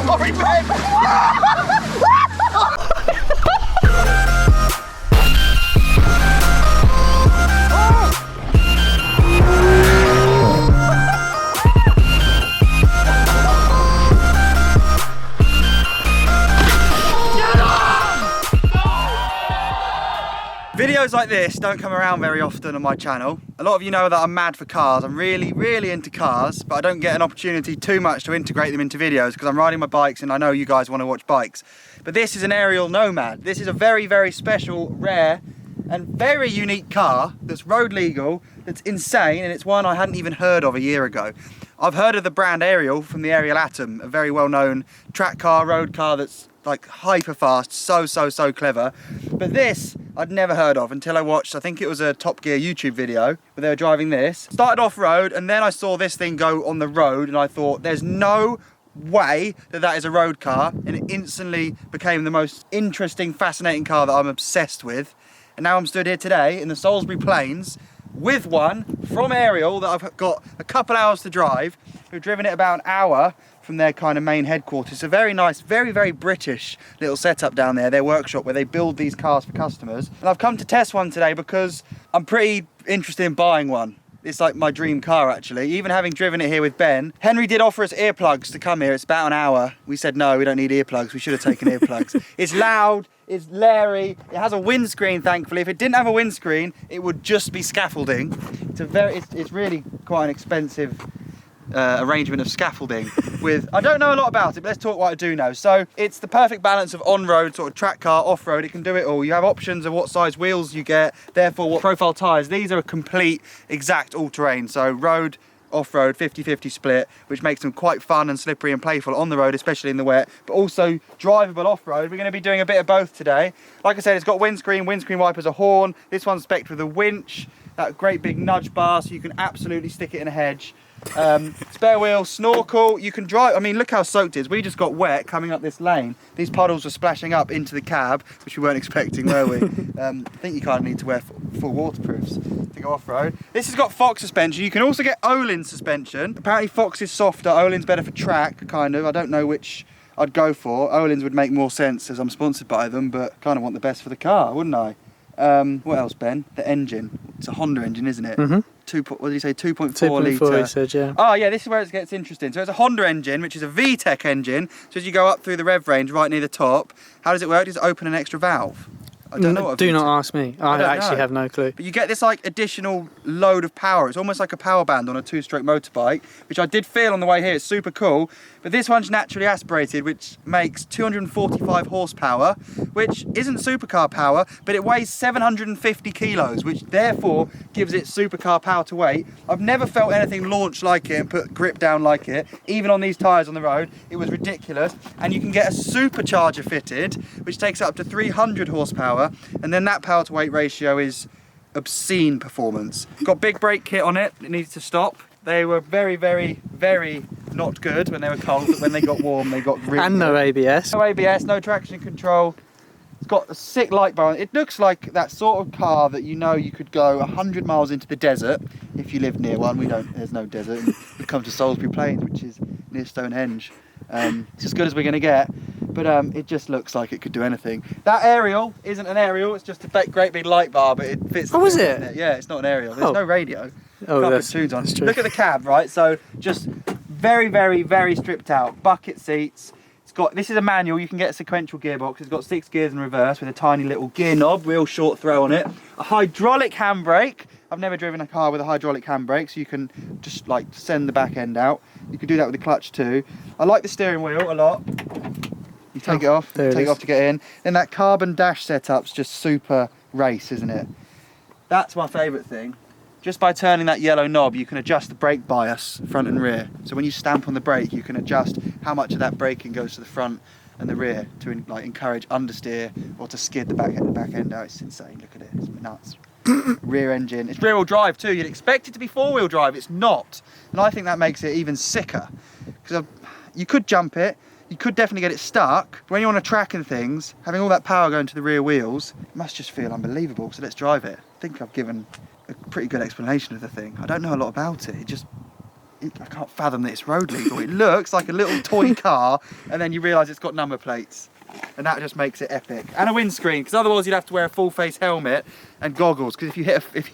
Sorry, Ben! Videos like this don't come around very often on my channel. A lot of you know that I'm mad for cars. I'm really into cars, but I don't get an opportunity too much to integrate them into videos because I'm riding my bikes and I know you guys want to watch bikes. But this is an Ariel Nomad. This is a very special, rare and very unique car that's road legal, that's insane, and it's one I hadn't even heard of a year ago. I've heard of the brand Ariel from the Ariel Atom, a very well-known track car, road car that's like hyper fast, so clever. But this I'd never heard of until I watched, I think it was a Top Gear YouTube video where they were driving this. Started off road and then I saw this thing go on the road and I thought there's no way that that is a road car, and it instantly became the most interesting, fascinating car that I'm obsessed with. And now I'm stood here today in the Salisbury Plains with one from Ariel that I've got a couple hours to drive. We've driven it about an hour from their kind of main headquarters. It's a very nice, very British little setup down there, their workshop where they build these cars for customers. And I've come to test one today because I'm pretty interested in buying one. It's like my dream car actually, even having driven it here with Ben. Henry did offer us earplugs to come here. It's about an hour. We said no, we don't need earplugs. We should have taken earplugs. It's loud, it's Larry, it has a windscreen thankfully. If it didn't have a windscreen, it would just be scaffolding. It's really quite an expensive arrangement of scaffolding with, I don't know a lot about it, but let's talk what I do know. So it's the perfect balance of on-road, sort of track car, off-road. It can do it all. You have options of what size wheels you get, therefore what profile tyres. These are a complete, exact all-terrain. So road, off-road, 50-50 split, which makes them quite fun and slippery and playful on the road, especially in the wet, but also drivable off-road. We're going to be doing a bit of both today. Like I said, it's got windscreen wipers, a horn. This one's spec'd with a winch, that great big nudge bar, so you can absolutely stick it in a hedge. Spare wheel, snorkel, you can drive. I mean, look how soaked it is. We just got wet coming up this lane. These puddles were splashing up into the cab, which we weren't expecting, were we? I think you kind of need to wear full waterproofs to go off-road. This has got Fox suspension. You can also get Olin suspension. Apparently Fox is softer, Olin's better for track, kind of. I don't know which I'd go for. Olin's would make more sense as I'm sponsored by them, but kind of want the best for the car, wouldn't I? What else, Ben? The engine. It's a Honda engine, isn't it? Mm-hmm. What did you say? 2.4 litre. He said, yeah. Oh yeah, this is where it gets interesting. So it's a Honda engine, which is a VTEC engine. So as you go up through the rev range, right near the top, how does it work? Does it open an extra valve? I don't know what do not ask me. I actually have no clue. But you get this like additional load of power. It's almost like a power band on a two-stroke motorbike, which I did feel on the way here. It's super cool. But this one's naturally aspirated, which makes 245 horsepower, which isn't supercar power, but it weighs 750 kilos, which therefore gives it supercar power to weight. I've never felt anything launch like it and put grip down like it, even on these tyres on the road. It was ridiculous. And you can get a supercharger fitted, which takes up to 300 horsepower, and then that power to weight ratio is obscene performance. Got big brake kit on it, it needs to stop. They were very not good when they were cold, but when they got warm, they got really And no good. ABS. No ABS, no traction control. It's got a sick light bar on it. It looks like that sort of car that you know you could go 100 miles into the desert if you lived near one. There's no desert. We come to Salisbury Plains, which is near Stonehenge. It's as good as we're going to get, but it just looks like it could do anything. That Ariel isn't an Ariel, it's just a great big light bar, but it fits. Oh, is it? Yeah, it's not an Ariel. There's no radio. Oh, that's tunes on. true. Look at the cab, right? So just very stripped out. Bucket seats. It's got, this is a manual, you can get a sequential gearbox. It's got 6 gears in reverse with a tiny little gear knob, real short throw on it. A hydraulic handbrake. I've never driven a car with a hydraulic handbrake, so you can just like send the back end out. You can do that with the clutch too. I like the steering wheel a lot. You take it off, take it off to get in. Then that carbon dash setup's just super race, isn't it? That's my favourite thing. Just by turning that yellow knob, you can adjust the brake bias, front and rear. So when you stamp on the brake, you can adjust how much of that braking goes to the front and the rear to like encourage understeer or to skid the back end out. It's insane. Look at it. It's nuts. Rear engine. It's rear-wheel drive too. You'd expect it to be four-wheel drive. It's not, and I think that makes it even sicker. Because you could jump it. You could definitely get it stuck. When you're on a track and things, having all that power going to the rear wheels, it must just feel unbelievable. So let's drive it. I think I've given a pretty good explanation of the thing. I don't know a lot about it. It just I can't fathom that it's road legal. It looks like a little toy car, and then you realise it's got number plates. And that just makes it epic. And a windscreen, because otherwise you'd have to wear a full face helmet and goggles, because if you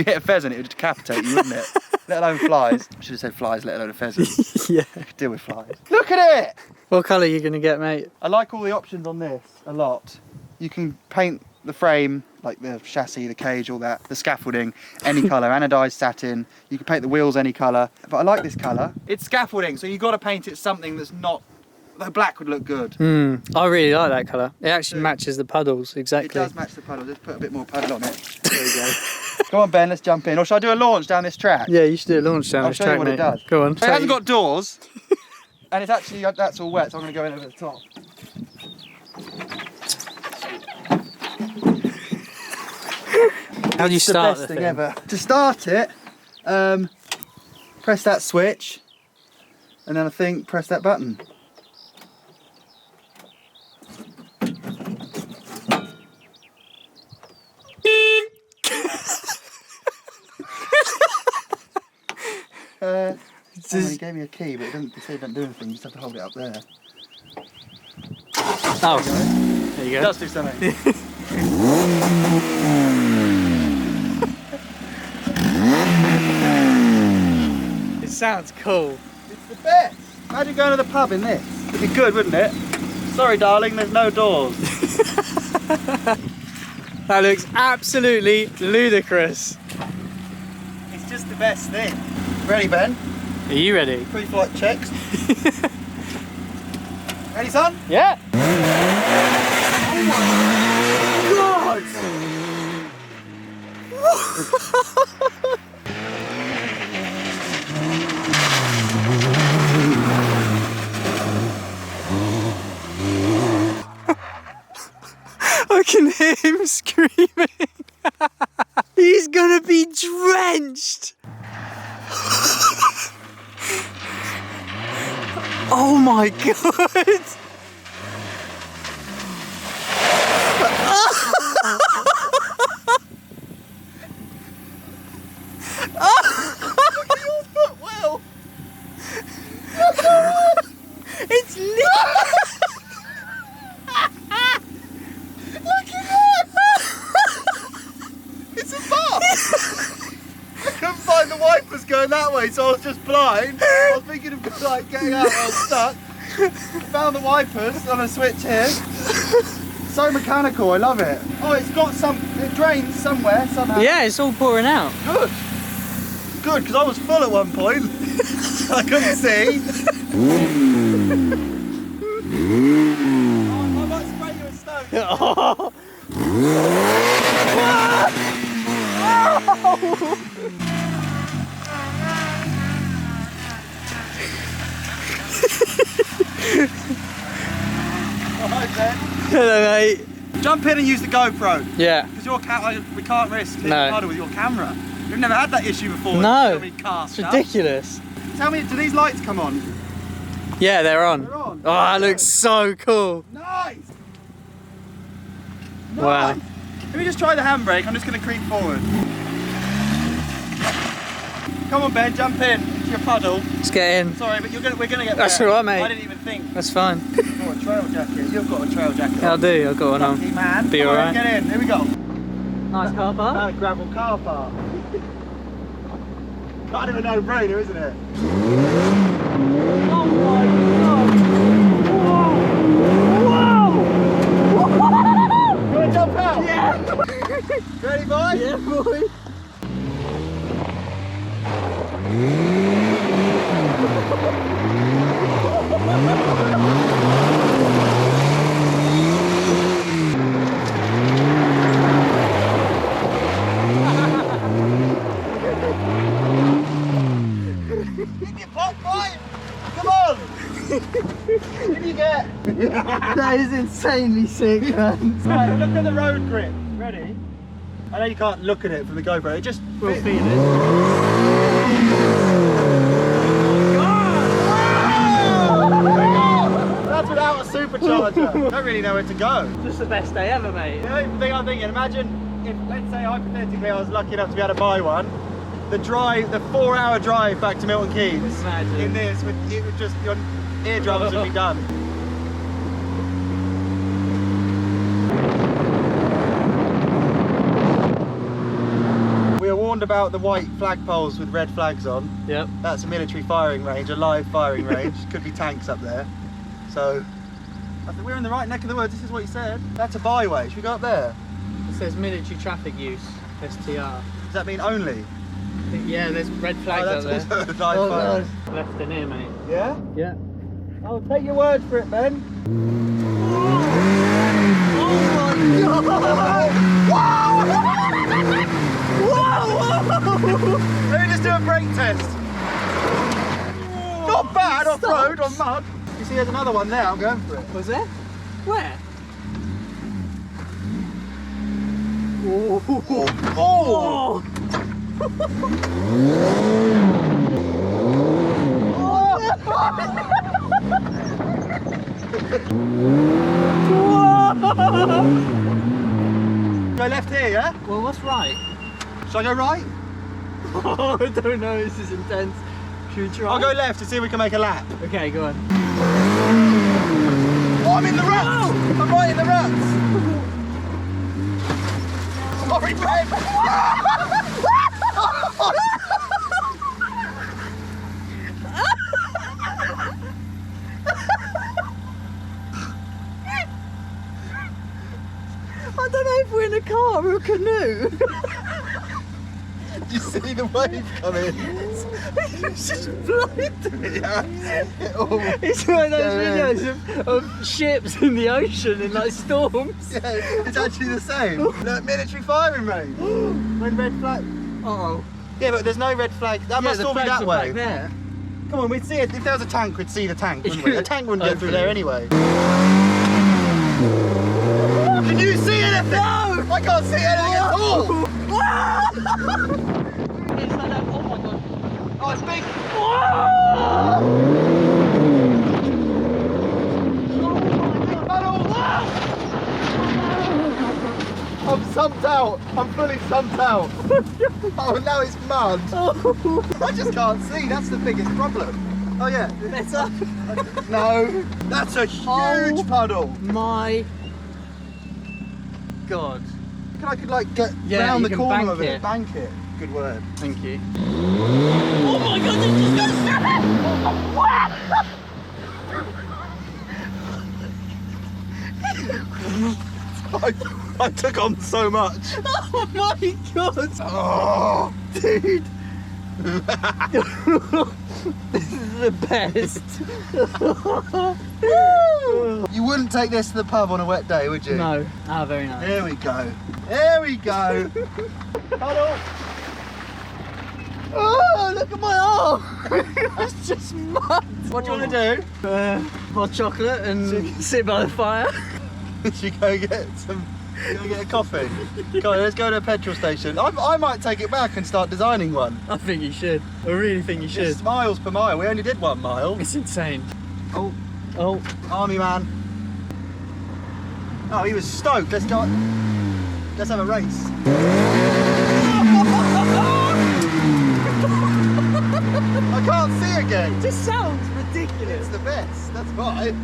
hit a pheasant, it would decapitate you, wouldn't it? Let alone flies. I should have said flies, let alone a pheasant. Yeah. I could deal with flies. Look at it! What colour are you going to get, mate? I like all the options on this a lot. You can paint the frame, like the chassis, the cage, all that, the scaffolding, any colour, anodised satin. You can paint the wheels any colour. But I like this colour. It's scaffolding, so you've got to paint it something that's not... The black would look good. I really like that colour. It actually matches the puddles, exactly. It does match the puddles. Let's put a bit more puddle on it. There we go. Come on, Ben, let's jump in. Or should I do a launch down this track? Yeah, you should do a launch down this track, I'll show you what mate. it does. Go on. It hasn't got doors, and it's actually, that's all wet, so I'm going to go in over the top. How do you start the Best thing? thing ever. To start it, press that switch, and then I think press that button. He gave me a key, but it doesn't say don't do anything. You just have to hold it up there. Oh, there you go. It does do something. It sounds cool. It's the best. Imagine going to the pub in this. It'd be good, wouldn't it? Sorry, darling, there's no doors. That looks absolutely ludicrous. It's just the best thing. Ready, Ben? Are you ready? Pre-flight checks. Ready, son? Yeah. Oh my God! I can hear him screaming. He's gonna be drenched. Oh my God. Look at your foot, Will! It's lit. Look at it! It's a bus! I couldn't find the wipers going that way, so I was just blind. I was thinking of like getting out, I was stuck. Found the wipers on a switch here. So mechanical, I love it. Oh, it's got it drains somewhere, somehow. Yeah, it's all pouring out. Good. Good, because I was full at one point. I couldn't see. Oh, I might spray you a stone. Oh. Alright, Ben. Hello, mate. Jump in and use the GoPro. Yeah. Because we can't risk hitting No. harder with your camera. We've never had that issue before. No. So many car It's stuff. ridiculous. Tell me, do these lights come on? Yeah, they're on. They're on. Oh, that looks so cool. Nice! Wow. Nice. Let me just try the handbrake. I'm just going to creep forward. Come on, Ben, jump in into your puddle. Let's get in. Sorry, but we're going to get That's there. all right, mate. I didn't even think. That's fine. You've got a trail jacket. You've got a trail jacket. I'll do. I've got one Lucky on. man. Be Come on, alright. Get in. Here we go. Nice car park. Gravel car park. Kind of a no-brainer, isn't it? Oh my God. Whoa. Whoa. You want to jump out? Yeah. Ready, boy? Yeah, boy. Give me a pop, boy! Come on! What did you get? That is insanely sick, man. Right, look at the road grip. Ready? I know you can't look at it from the GoPro, it just We'll fit. feel it. That's without a supercharger. Don't really know where to go. Just the best day ever, mate. The only thing I'm thinking, imagine if, let's say hypothetically I was lucky enough to be able to buy one, the 4-hour drive back to Milton Keynes. Imagine. In this, it would just, your eardrums would be done. We were warned about the white flagpoles with red flags on. Yep. That's a military firing range, a live firing range. Could be tanks up there. So, I think we're in the right neck of the woods. This is what he said. That's a byway. Should we go up there? It says military traffic use, STR. Does that mean only? Yeah, there's red flags that's up there. also live fire. Left in here, mate. Yeah? Yeah. I'll take your word for it, Ben. Oh my god! Whoa! Let me just do a brake test. Not bad off road on mud. You see, there's another one there. I'm going for it. Was there? Where? Oh! Oh! Go left here, yeah? Well, what's right? Shall I go right? Oh, I don't know, this is intense. Should we try? I'll go left to see if we can make a lap. Okay, go on. Oh, I'm in the ruts! No! I'm right in the ruts! Sorry, Ben! I don't know if we're in a car or a canoe. Did you see the wave coming? It's just blinded. Yeah. It's one of those videos of ships in the ocean in like storms. Yeah, it's actually the same. Look, military firing range. When red flag. Uh-oh. Yeah, but there's no red flag. That must the all be flags that are way. back there. Come on, we'd see it. If there was a tank, we'd see the tank, wouldn't we? A tank wouldn't get through there anyway. Can you see anything? No! I can't see anything at all! It's like that. Oh my god. Oh, it's big! I'm sumped out. I'm fully sumped out. Oh, now it's mud. I just can't see. That's the biggest problem. Oh yeah. Better. No. That's a huge puddle. My god. I could like get Yeah, round you the can corner bank of it. it. Bank it. Good word. Thank you. Oh my god, this is I took on so much. Oh my god. Oh, dude. This is the best. You wouldn't take this to the pub on a wet day, would you? No. Ah, very nice. Here we go. Here we go. Puddle. Oh, look at my arm. That's just mud. What do you want to do? Hot chocolate and sit by the fire. Should we go get a coffee? Come on, let's go to a petrol station. I might take it back and start designing one. I think you should. I really think you should. It's miles per mile. We only did 1 mile. It's insane. Oh, Oh. army man. Oh, he was stoked. Let's go. Let's have a race. I can't see again. It just sounds ridiculous. It's the best. That's why. It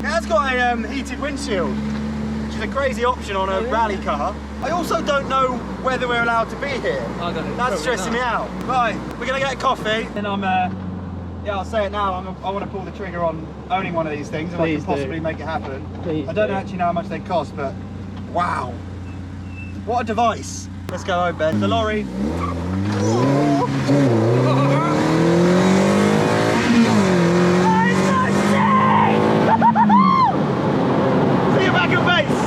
has got a heated windshield, which is a crazy option on a rally car. I also don't know whether we're allowed to be here. I don't know. That's stressing me out. Right, we're gonna get a coffee. And yeah, I'll say it now. I want to pull the trigger on owning one of these things, if I can possibly make it happen. Please I don't do. actually know how much they cost, but wow, what a device! Let's go home, Ben. The lorry. See you back at base.